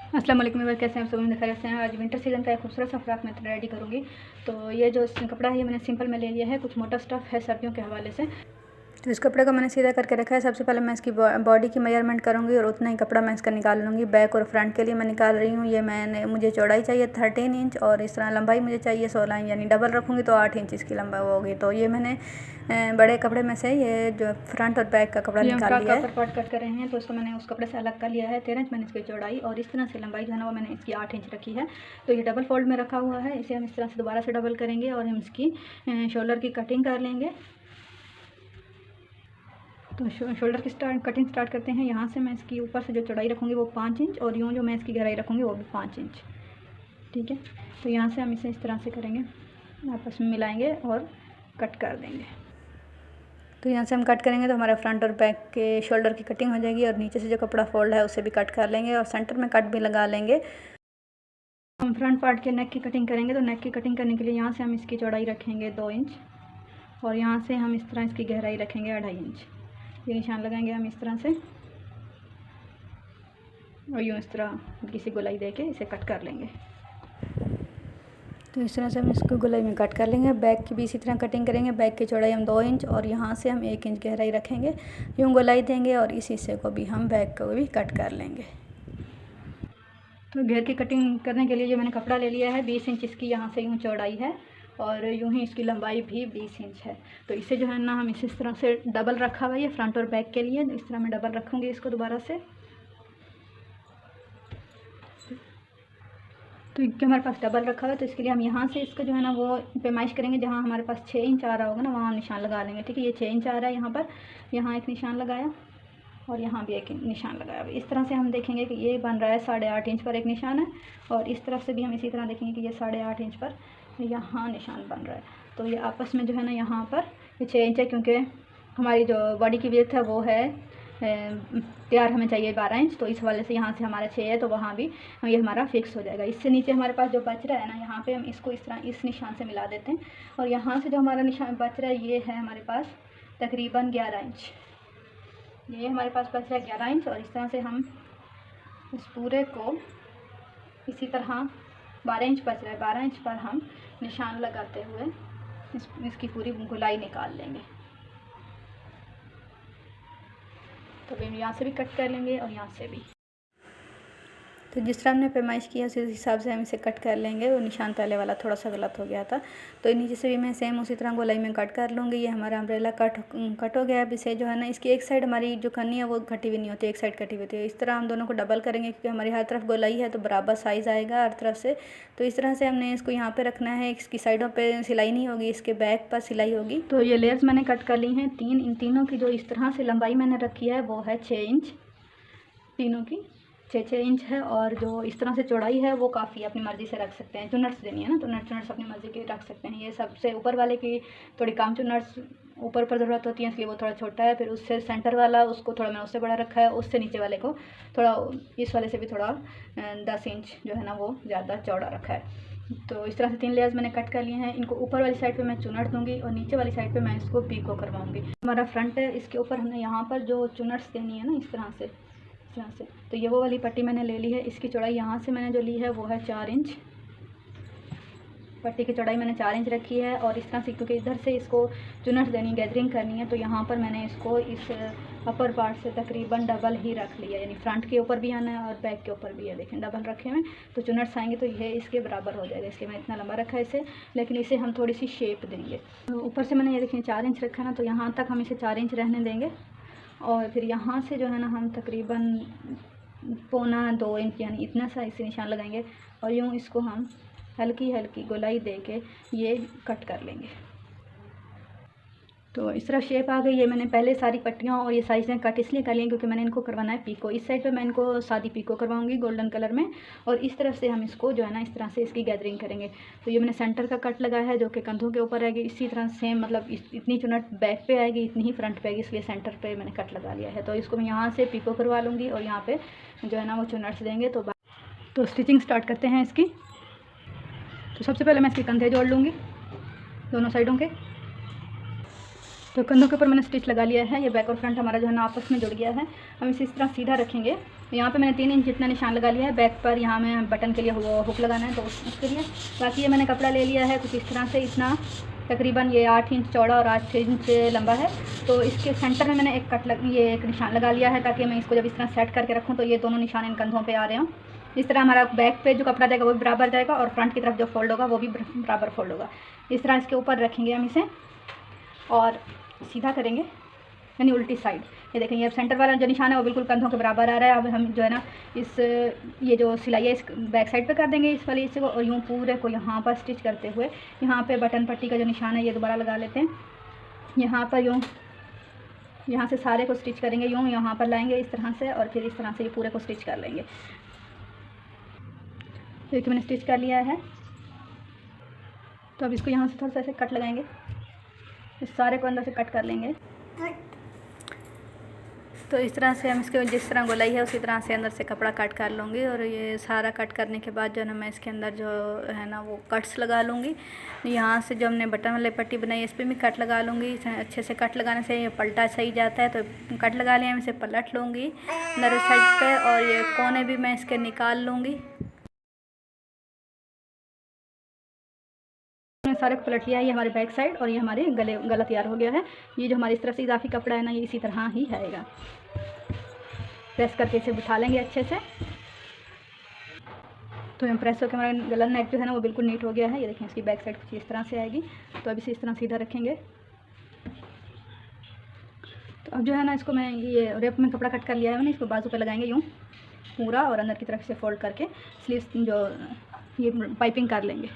अस्सलाम वालेकुम व्यूअर, कैसे हैं आप सब? उम्मीद खैरियत से हैं। आज विंटर सीज़न का एक खूबसूरत सा फ्रॉक मैं रेडी करूँगी। तो ये जो कपड़ा है ये मैंने सिंपल में ले लिया है, कुछ मोटा स्टफ़ है सर्दियों के हवाले से। तो इस कपड़े को मैंने सीधा करके रखा है। सबसे पहले मैं इसकी बॉडी की मेजरमेंट करूँगी और उतना ही कपड़ा मैं इसका निकाल लूँगी। बैक और फ्रंट के लिए मैं निकाल रही हूँ। ये मुझे चौड़ाई चाहिए 13 इंच और इस तरह लंबाई मुझे चाहिए 16 इंच, यानी डबल रखूँगी तो 8 इंच इसकी लंबाई होगी। तो ये मैंने बड़े कपड़े में से ये जो फ्रंट और बैक का कपड़ा निकाल लिया है। अपर पार्ट कट कर रहे हैं तो इसको मैंने उस कपड़े से अलग कर लिया है। 13 इंच मैंने इसकी चौड़ाई और इस तरह से लंबाई जो है ना वो मैंने इसकी 8 इंच रखी है। तो ये डबल फोल्ड में रखा हुआ है। इसे हम इस तरह से दोबारा से डबल करेंगे और हम इसकी शोल्डर की कटिंग कर लेंगे। तो शोल्डर की कटिंग स्टार्ट करते हैं। यहाँ से मैं इसकी ऊपर से जो चौड़ाई रखूँगी वो 5 इंच और यूँ जो मैं इसकी गहराई रखूँगी वो भी 5 इंच। ठीक है, तो यहाँ से हम इसे इस तरह से करेंगे, आपस में मिलाएंगे और कट कर देंगे। तो यहाँ से हम कट करेंगे तो हमारा फ्रंट और बैक के शोल्डर की कटिंग हो जाएगी और नीचे से जो कपड़ा फोल्ड है उसे भी कट कर लेंगे और सेंटर में कट भी लगा लेंगे। हम फ्रंट पार्ट के नेक की कटिंग करेंगे। तो नेक की कटिंग करने के लिए यहाँ से हम इसकी चौड़ाई रखेंगे 2 इंच और यहाँ से हम इस तरह इसकी गहराई रखेंगे 2.5 इंच। ये निशान लगाएंगे हम इस तरह से और यूँ इस तरह किसी गोलाई दे के इसे कट कर लेंगे। तो इस तरह से हम इसको गोलाई में कट कर लेंगे। बैक की भी इसी तरह कटिंग करेंगे। बैक की चौड़ाई हम 2 इंच और यहाँ से हम 1 इंच गहराई रखेंगे, यूँ गोलाई देंगे और इस हिस्से को भी हम बैक को भी कट कर लेंगे। तो घेर की कटिंग करने के लिए जो मैंने कपड़ा ले लिया है 20 इंच इसकी यहाँ से यूँ चौड़ाई है और यूँ ही इसकी लंबाई भी 20 इंच है। तो इसे जो है ना हम इस तरह से डबल रखा हुआ है फ्रंट और बैक के लिए। इस तरह मैं डबल रखूँगी इसको दोबारा से। तो क्योंकि हमारे पास डबल रखा हुआ है तो इसके लिए हम यहाँ से इसको जो है ना वो पैमाइश करेंगे। जहाँ हमारे पास 6 इंच आ रहा होगा ना वहाँ निशान लगा लेंगे। ठीक है, ये 6 इंच आ रहा है यहाँ पर, यहाँ एक निशान लगाया और यहाँ भी एक निशान लगाया। इस तरह से हम देखेंगे कि ये बन रहा है 8.5 इंच पर एक निशान है और इस तरफ से भी हम इसी तरह देखेंगे कि ये 8.5 इंच पर यहाँ निशान बन रहा है। तो ये आपस में जो है ना यहाँ पर ये 6 इंच है, क्योंकि हमारी जो बॉडी की विड्थ है वो है तैयार हमें चाहिए 12 इंच। तो इस वाले से यहाँ से हमारा 6 है तो वहाँ भी ये हमारा फिक्स हो जाएगा। इससे नीचे हमारे पास जो बच रहा है ना यहाँ पे हम इसको इस तरह इस निशान से मिला देते हैं और यहाँ से जो हमारा निशान बच रहा है ये है हमारे पास तकरीबन 11 इंच। ये हमारे पास बच रहा है 11 इंच और इस तरह से हम इस पूरे को इसी तरह 12 इंच बच रहा है, 12 इंच पर हम निशान लगाते हुए इसकी पूरी गोलाई निकाल लेंगे। तो हम यहाँ से भी कट कर लेंगे और यहाँ से भी। तो जिस तरह हमने पैमाइश किया उसी हिसाब से हम इसे कट कर लेंगे। वो निशान पहले वाला थोड़ा सा गलत हो गया था तो नीचे से भी मैं सेम उसी तरह गोलाई में कट कर लूँगी। ये हमारा अम्ब्रेला कट हो गया। अब इसे जो है ना इसकी एक साइड हमारी जो कन्नी है वो कटी हुई नहीं होती, एक साइड कटी हुई होती है। इस तरह हम दोनों को डबल करेंगे क्योंकि हमारी हर तरफ गोलाई है तो बराबर साइज़ आएगा हर तरफ से। तो इस तरह से हमने इसको यहाँ पर रखना है। इसकी साइडों पर सिलाई नहीं होगी, इसके बैक पर सिलाई होगी। तो ये लेयर्स मैंने कट कर ली हैं 3। इन तीनों की जो इस तरह से लंबाई मैंने रखी है वो है 6 इंच, तीनों की 6 इंच है और जो इस तरह से चौड़ाई है वो काफ़ी अपनी मर्ज़ी से रख सकते हैं। चुनट्स देनी है ना तो चुनट्स अपनी मर्ज़ी की रख सकते हैं। ये सबसे ऊपर वाले की थोड़ी कम चुनट्स ऊपर ज़रूरत होती है इसलिए वो थोड़ा छोटा है। फिर उससे सेंटर वाला उसको थोड़ा मैंने उससे बड़ा रखा है, उससे नीचे वाले को थोड़ा इस वाले से भी थोड़ा 10 इंच जो है ना वो ज़्यादा चौड़ा रखा है। तो इस तरह से 3 लेयर्स मैंने कट कर लिए हैं। इनको ऊपर वाली साइड पे मैं चुनट दूंगी और नीचे वाली साइड पे मैं इसको पीको करवाऊंगी। हमारा फ्रंट है, इसके ऊपर हमने यहाँ पर जो चुनट्स देनी है ना इस तरह से तो ये वो वाली पट्टी मैंने ले ली है। इसकी चौड़ाई यहाँ से मैंने जो ली है वो है 4 इंच। पट्टी की चौड़ाई मैंने 4 इंच रखी है और इस तरह से क्योंकि इधर से इसको चुनट देनी गैदरिंग करनी है तो यहाँ पर मैंने इसको इस अपर पार्ट से तकरीबन डबल ही रख लिया, यानी फ्रंट के ऊपर भी आना है और बैक के ऊपर भी है। देखें डबल रखे हुए तो चुनट्स आएंगे तो ये इसके बराबर हो जाएगा। इसलिए मैं इतना लंबा रखा है इसे, लेकिन इसे हम थोड़ी सी शेप देंगे। तो ऊपर से मैंने ये देखें 4 इंच रखा है ना तो यहाँ तक हम इसे 4 इंच रहने देंगे और फिर यहाँ से जो है ना हम तकरीबन 1.25 इंच यानी इतना सा इसे निशान लगाएंगे और यूँ इसको हम हल्की हल्की गोलाई दे के ये कट कर लेंगे। तो इस तरह शेप आ गई है। मैंने पहले सारी पट्टियाँ और ये साइज़ें कट इसलिए कर ली क्योंकि मैंने इनको करवाना है पीको। इस साइड पे मैं इनको सादी पीको करवाऊंगी गोल्डन कलर में और इस तरफ से हम इसको जो है ना इस तरह से इसकी गैदरिंग करेंगे। तो ये मैंने सेंटर का कट लगाया है जो कि कंधों के ऊपर आएगी। इसी तरह सेम मतलब इतनी चुनट बैक पे आएगी इतनी ही फ्रंट पे आएगी, इसलिए सेंटर पर मैंने कट लगा लिया है। तो इसको मैं यहाँ से पीको करवा लूँगी और यहाँ पर जो है ना वो चुनट्स देंगे। तो स्टिचिंग स्टार्ट करते हैं इसकी। तो सबसे पहले मैं इसके कंधे जोड़ लूँगी दोनों साइडों के। तो कंधों के ऊपर मैंने स्टिच लगा लिया है। ये बैक और फ्रंट हमारा जो है ना आपस में जुड़ गया है। हम इसे इस तरह सीधा रखेंगे यहाँ पे मैंने 3 इंच जितना निशान लगा लिया है। बैक पर यहाँ में बटन के लिए वो हुक लगाना है तो उसके लिए। बाकी ये मैंने कपड़ा ले लिया है कुछ इस तरह से, इतना तकरीबन ये 8 इंच चौड़ा और 8 इंच लंबा है। तो इसके सेंटर में मैंने एक निशान लगा लिया है, ताकि मैं इसको जब इस तरह सेट करके रखूँ तो ये दोनों निशान इन कंधों पे आ रहे हों। इस तरह हमारा बैक पे जो कपड़ा जाएगा वो भी बराबर जाएगा और फ्रंट की तरफ जो फोल्ड होगा वो भी बराबर फोल्ड होगा। इस तरह इसके ऊपर रखेंगे हम इसे और सीधा करेंगे, यानी उल्टी साइड। ये देखेंगे अब सेंटर वाला जो निशान है वो बिल्कुल कंधों के बराबर आ रहा है। अब हम जो है ना ये जो सिलाई है इस बैक साइड पे कर देंगे इस वाले हिस्से को, और यूँ पूरे को यहाँ पर स्टिच करते हुए यहाँ पे बटन पट्टी का जो निशान है ये दोबारा लगा लेते हैं। यहाँ पर यूँ यहाँ से सारे को स्टिच करेंगे, यूँ यहाँ पर लाएंगे इस तरह से, और फिर इस तरह से ये पूरे को स्टिच कर लेंगे। देखिए मैंने स्टिच कर लिया है। तो अब इसको यहाँ से थोड़ा सा ऐसे कट लगाएंगे, इस सारे को अंदर से कट कर लेंगे। तो इस तरह से हम इसके जिस तरह गोलाई है उसी तरह से अंदर से कपड़ा कट कर लूँगी। और ये सारा कट करने के बाद जो है ना मैं इसके अंदर जो है ना वो कट्स लगा लूँगी। यहाँ से जो हमने बटन वाली पट्टी बनाई इस पर भी कट लगा लूँगी। अच्छे से कट लगाने से ये पलटा सही जाता है। तो कट लगा लिया, मैं इसे पलट लूँगी अंदर साइड पे, और ये कोने भी मैं इसके निकाल लूँगी। सारे को पलट लिया है, ये हमारे बैक साइड और ये हमारे गला तैयार हो गया है। ये जो हमारी इस तरह से इजाफी कपड़ा है ना ये इसी तरह ही आएगा। प्रेस करके इसे बिठा लेंगे अच्छे से। तो हम प्रेस होकर हमारा गला नेक जो है ना वो बिल्कुल नीट हो गया है। ये देखें इसकी बैक साइड कुछ इस तरह से आएगी। तो अब इसे इस तरह सीधा रखेंगे। तो अब जो है ना इसको मैं ये रेप में कपड़ा कट कर लिया है मैंने, इसको बाजू पे लगाएंगे यूँ पूरा, और अंदर की तरफ से फोल्ड करके स्लीव्स जो ये पाइपिंग कर लेंगे।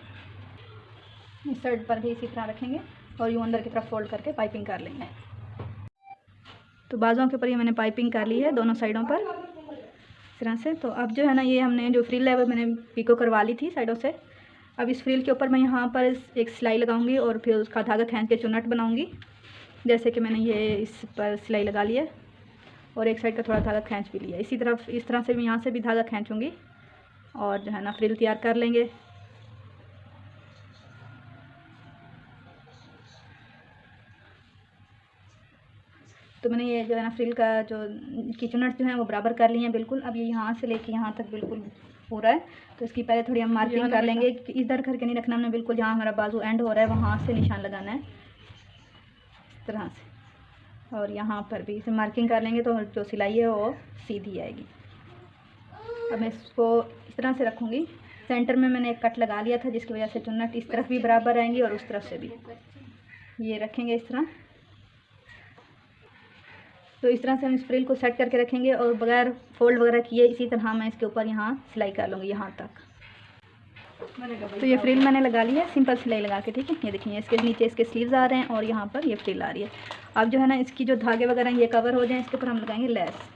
इस साइड पर भी इसी तरह रखेंगे और यूँ अंदर की तरफ फोल्ड करके पाइपिंग कर लेंगे। तो बाजुओं के ऊपर ये मैंने पाइपिंग कर ली है दोनों साइडों पर इस तरह से। तो अब जो है ना ये हमने जो फ्रिल है वो मैंने पीको करवा ली थी साइडों से। अब इस फ्रिल के ऊपर मैं यहाँ पर एक सिलाई लगाऊंगी और फिर उसका धागा खींच के चुन्नट बनाऊंगी। जैसे कि मैंने ये इस पर सिलाई लगा ली है और एक साइड का थोड़ा धागा खींच भी लिया। इसी तरफ इस तरह से मैं यहाँ से भी धागा खींचूँगी और जो है ना फ्रिल तैयार कर लेंगे। तो मैंने ये जो है ना फ्रिल का जो की चुन्नट जो है वो बराबर कर ली है बिल्कुल। अब ये यहाँ से लेके यहाँ तक बिल्कुल पूरा है। तो इसकी पहले थोड़ी हम मार्किंग कर लेंगे। इधर करके नहीं रखना हमने, बिल्कुल जहाँ हमारा बाजू एंड हो रहा है वहाँ से निशान लगाना है इस तरह से। और यहाँ पर भी इसे मार्किंग कर लेंगे तो जो सिलाई है वो सीधी आएगी। अब मैं इसको इस तरह से रखूँगी। सेंटर में मैंने एक कट लगा लिया था जिसकी वजह से चुन्नट इस तरफ भी बराबर आएंगी और उस तरफ से भी। ये रखेंगे इस तरह। तो इस तरह से हम इस फ्रिल को सेट करके रखेंगे और बगैर फोल्ड वगैरह किए इसी तरह मैं इसके ऊपर यहाँ सिलाई कर लूँगी यहाँ तक। तो ये फ्रिल मैंने लगा ली है सिंपल सिलाई लगा के, ठीक है। ये देखिए इसके नीचे इसके स्लीव्स आ रहे हैं और यहाँ पर ये फ्रिल आ रही है। अब जो है ना इसकी जो धागे वगैरह ये कवर हो जाए इसके ऊपर हम लगाएंगे लेस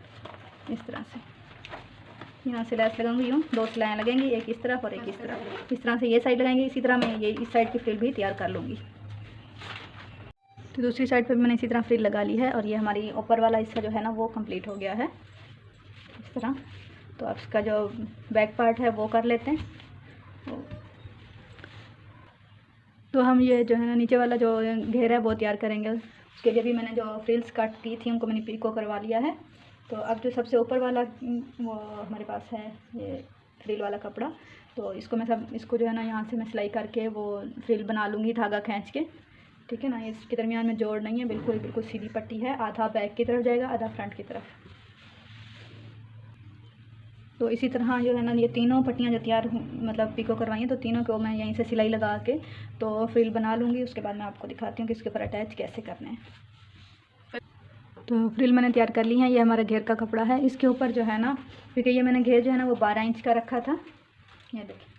इस तरह से। यहाँ से लेस लगाऊंगी यूँ, 2 सिलाइयाँ लगेंगी, एक इस तरफ और एक इस तरफ। इस तरह से ये साइड लगाएंगे। इसी तरह मैं ये इस साइड की फ्रिल भी तैयार कर लूँगी। तो दूसरी साइड पे भी मैंने इसी तरह फ्रिल लगा ली है और ये हमारी ऊपर वाला हिस्सा जो है ना वो कंप्लीट हो गया है इस तरह। तो अब इसका जो बैक पार्ट है वो कर लेते हैं। तो हम ये जो है ना नीचे वाला जो घेर है वो तैयार करेंगे। उसके लिए भी मैंने जो फ्रिल्स कट की थी उनको मैंने पीको करवा लिया है। तो अब जो सबसे ऊपर वाला वो हमारे पास है ये फ्रिल वाला कपड़ा। तो इसको जो है ना यहाँ से मैं सिलाई करके वो फ्रिल बना लूँगी धागा खींच के, ठीक है ना। इसके दरमियान में जोड़ नहीं है, बिल्कुल सीधी पट्टी है। आधा बैक की तरफ जाएगा, आधा फ्रंट की तरफ। तो इसी तरह जो है ना ये तीनों पट्टियाँ जो तैयार मतलब पीको करवाई हैं तो तीनों को मैं यहीं से सिलाई लगा के तो फ्रिल बना लूँगी। उसके बाद मैं आपको दिखाती हूँ कि इसके ऊपर अटैच कैसे करने हैं। तो फ्रिल मैंने तैयार कर ली है। ये हमारा घेर का कपड़ा है। इसके ऊपर जो है ना, क्योंकि ये मैंने घेर जो है ना वो 12 इंच का रखा था, ये देखिए।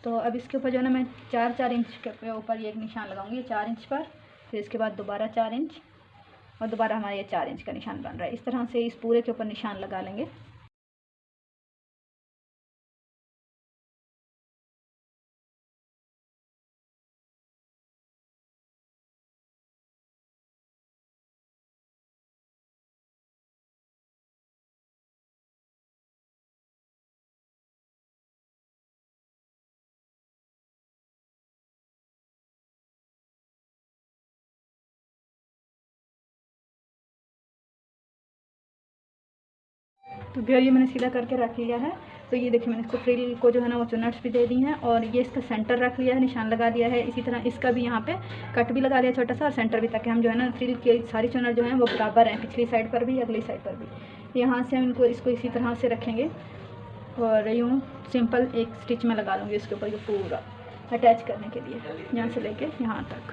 तो अब इसके ऊपर जो है ना मैं 4 इंच के ऊपर ये एक निशान लगाऊंगी 4 इंच पर। फिर इसके बाद दोबारा 4 इंच और दोबारा हमारा ये 4 इंच का निशान बन रहा है। इस तरह से इस पूरे के ऊपर निशान लगा लेंगे। तो घेर ये मैंने सीधा करके रख लिया है। तो ये देखिए मैंने इसको फ्रिल को जो है ना वो चुनट्स भी दे दी हैं और ये इसका सेंटर रख लिया है, निशान लगा दिया है। इसी तरह इसका भी यहाँ पे कट भी लगा दिया छोटा सा और सेंटर भी, ताकि हम जो है ना फ्रिल की सारी चुनर जो हैं वो बराबर हैं, पिछली साइड पर भी अगली साइड पर भी। यहाँ से हम इसको इसी तरह से रखेंगे और यूँ सिंपल एक स्टिच में लगा लूँगी इसके ऊपर, ये पूरा अटैच करने के लिए यहाँ से लेके यहाँ तक।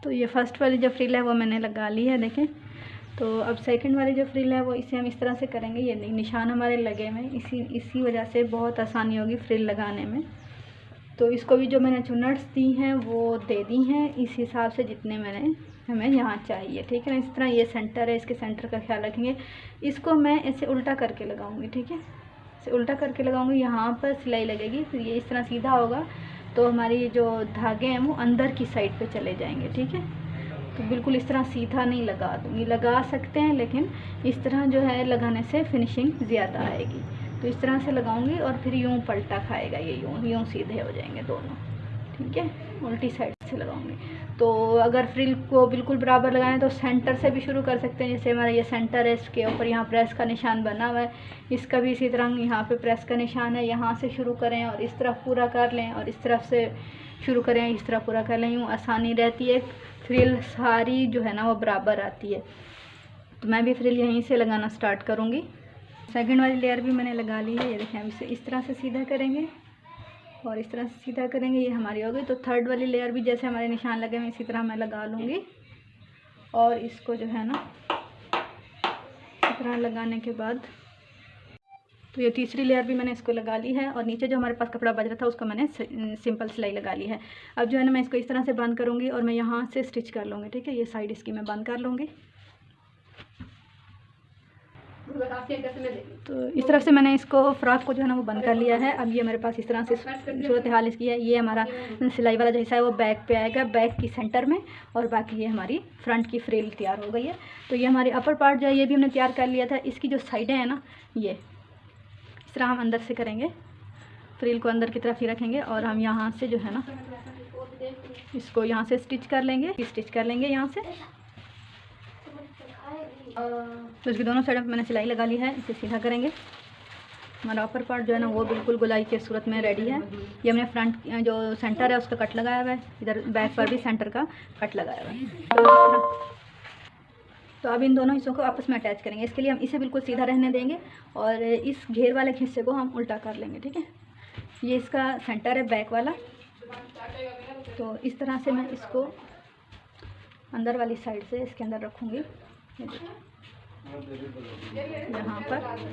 तो ये फर्स्ट वाली जो फ्रिल है वो मैंने लगा ली है, देखें। तो अब सेकंड वाली जो फ्रिल है वो इसे हम इस तरह से करेंगे। ये निशान हमारे लगे हुए, इसी वजह से बहुत आसानी होगी फ्रिल लगाने में। तो इसको भी जो मैंने चुनट्स दी हैं वो दे दी हैं इस हिसाब से जितने हमें यहाँ चाहिए, ठीक है ना। इस तरह ये सेंटर है, इसके सेंटर का ख्याल रखेंगे। इसको मैं ऐसे उल्टा करके लगाऊंगी, ठीक है, इसे उल्टा करके लगाऊंगी। यहाँ पर सिलाई लगेगी, फिर ये इस तरह सीधा होगा तो हमारी जो धागे हैं वो अंदर की साइड पे चले जाएंगे, ठीक है। तो बिल्कुल इस तरह सीधा नहीं लगा दूँगी, लगा सकते हैं लेकिन इस तरह जो है लगाने से फिनिशिंग ज़्यादा आएगी। तो इस तरह से लगाऊंगी और फिर यूँ पलटा खाएगा, ये यूँ सीधे हो जाएंगे दोनों, ठीक है। उल्टी साइड से लगाऊंगी। तो अगर फ्रिल को बिल्कुल बराबर लगाना है तो सेंटर से भी शुरू कर सकते हैं। जैसे हमारा ये सेंटर है, इसके ऊपर यहाँ प्रेस का निशान बना हुआ है, इसका भी इसी तरह यहाँ पे प्रेस का निशान है। यहाँ से शुरू करें और इस तरफ पूरा कर लें और इस तरफ से शुरू करें, इस तरफ पूरा कर लें, यूँ आसानी रहती है। फ्रिल सारी जो है ना वो बराबर आती है। तो मैं भी फ्रिल यहीं से लगाना स्टार्ट करूँगी। सेकंड वाली लेयर भी मैंने लगा ली है, ये देखें। हम इसे इस तरह से सीधा करेंगे और इस तरह से सीधा करेंगे, ये हमारी हो गई। तो थर्ड वाली लेयर भी जैसे हमारे निशान लगे हुए इसी तरह मैं लगा लूँगी और इसको जो है ना इस तरह लगाने के बाद तो ये तीसरी लेयर भी मैंने इसको लगा ली है और नीचे जो हमारे पास कपड़ा बच रहा था उसको मैंने सिंपल सिलाई लगा ली है। अब जो है ना मैं इसको इस तरह से बंद करूँगी और मैं यहाँ से स्टिच कर लूँगी, ठीक है। ये साइड इसकी मैं बंद कर लूँगी। तो इस तरफ से मैंने इसको फ्रॉक को जो है ना वो बंद कर लिया है। अब ये मेरे पास इस तरह से सूरत हाल इसकी है। ये हमारा सिलाई वाला जो हिस्सा है वो बैक पे आएगा, बैक की सेंटर में, और बाकी ये हमारी फ्रंट की फ्रिल तैयार हो गई है। तो ये हमारी अपर पार्ट जो है ये भी हमने तैयार कर लिया था। इसकी जो साइडें हैं ना ये इस तरह हम अंदर से करेंगे, फ्रिल को अंदर की तरफ ही रखेंगे और हम यहाँ से जो है ना इसको यहाँ से स्टिच कर लेंगे यहाँ से। तो इसकी दोनों साइड मैंने सिलाई लगा ली है, इसे सीधा करेंगे। हमारा अपर पार्ट जो है ना वो बिल्कुल गोलाई के सूरत में रेडी है। ये हमने फ्रंट जो सेंटर है उसका कट लगाया हुआ है, इधर बैक पर भी सेंटर का कट लगाया हुआ है। तो अब इन दोनों हिस्सों को आपस में अटैच करेंगे। इसके लिए हम इसे बिल्कुल सीधा रहने देंगे और इस घेर वाले हिस्से को हम उल्टा कर लेंगे, ठीक है। ये इसका सेंटर है बैक वाला। तो इस तरह से मैं इसको अंदर वाली साइड से इसके अंदर रखूँगी यहाँ पर।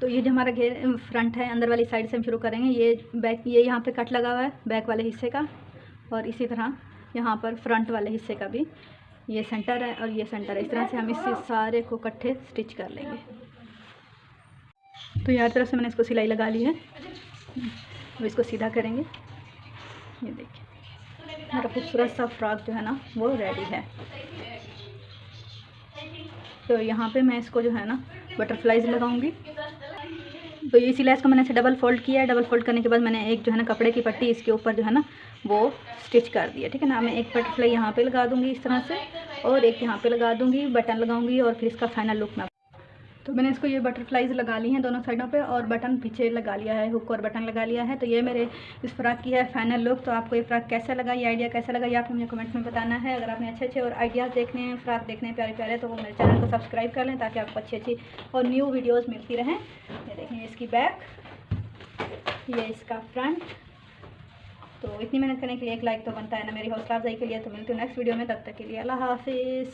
तो ये जो हमारा घेर फ्रंट है अंदर वाली साइड से हम शुरू करेंगे। ये बैक, ये यहाँ पे कट लगा हुआ है बैक वाले हिस्से का, और इसी तरह यहाँ पर फ्रंट वाले हिस्से का भी ये सेंटर है और ये सेंटर है। इस तरह से हम इस सारे को इकट्ठे स्टिच कर लेंगे। तो यार तरफ से मैंने इसको सिलाई लगा ली है, अब इसको सीधा करेंगे। ये देखिए हमारा खूबसूरत सा फ्रॉक जो है ना वो रेडी है। तो यहाँ पे मैं इसको जो है ना बटरफ्लाइज लगाऊंगी। तो ये सिलाई को मैंने ऐसे डबल फोल्ड किया है। डबल फोल्ड करने के बाद मैंने एक जो है ना कपड़े की पट्टी इसके ऊपर जो है ना वो स्टिच कर दिया, ठीक है ना। मैं एक बटरफ्लाई यहाँ पे लगा दूँगी इस तरह से और एक यहाँ पे लगा दूँगी, बटन लगाऊँगी और फिर इसका फाइनल लुक मैं। तो मैंने इसको ये बटरफ्लाइज लगा ली हैं दोनों साइडों पे और बटन पीछे लगा लिया है, हुक और बटन लगा लिया है। तो ये मेरे इस फ्रॉक की है फाइनल लुक। तो आपको ये फ्रॉक कैसा लगा, ये आइडिया कैसा लगा, ये आपने मुझे कमेंट में बताना है। अगर आपने अच्छे और आइडियाज़ देखने हैं, फ्रॉक देखने हैं प्यारे प्यारे, तो वो मेरे चैनल को सब्सक्राइब कर लें ताकि आपको अच्छी और न्यू वीडियोज़ मिलती रहें। ये देखें इसकी बैक, ये इसका फ्रंट। तो इतनी मेहनत करने के लिए एक लाइक तो बनता है ना मेरी हौसला अफजाई के लिए। तो मिलती हूँ नेक्स्ट वीडियो में, तब तक के लिए अल्लाह हाफिज़।